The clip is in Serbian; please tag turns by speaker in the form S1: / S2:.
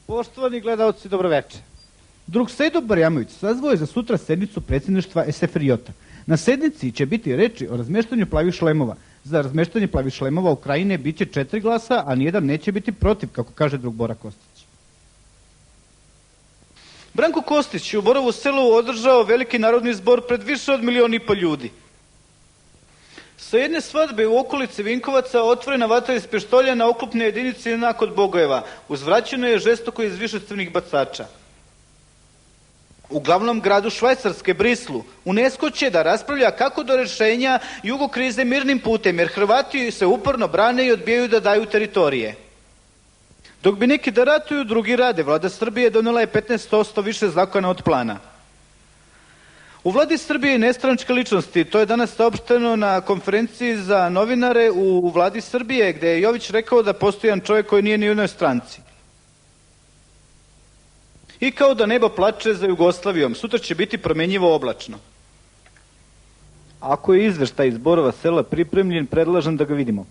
S1: Poštovani gledalci, dobroveče. Drug Sejdo Barjamović sazvao je za sutra sednicu predsjedništva SFRJ-a. Na sednici će biti reči o razmeštanju plavih šlemova. Za razmeštanje plavih šlemova u Krajine biće 4 glasa, a nijedan neće biti protiv, kako kaže drug Bora Kostić. Branko Kostić je u Borovu Selu održao veliki narodni zbor pred više od 1,5 miliona ljudi. Sa jedne svadbe u okolici Vinkovaca otvorena vatra iz pištolja na oklopne jedinice kod Bogojeva. Uzvraćeno je žestoko iz višecrvnih bacača. U glavnom gradu Švajcarske, Brislu, UNESCO će da raspravlja kako do rešenja jugokrize mirnim putem, jer Hrvati se uporno brane i odbijaju da daju teritorije. Dok bi neki da ratuju, drugi rade. Vlada Srbije donela je 15% više zakona od plana. U vladi Srbije nestranačke ličnosti, to je danas saopšteno na konferenciji za novinare u vladi Srbije, gde je Jović rekao da postoji jedan čovjek koji nije ni u jednoj stranci. I kao da nebo plače za Jugoslavijom, sutra će biti promenjivo oblačno. Ako je izveštaj iz Borova Sela pripremljen, predlažem da ga vidimo.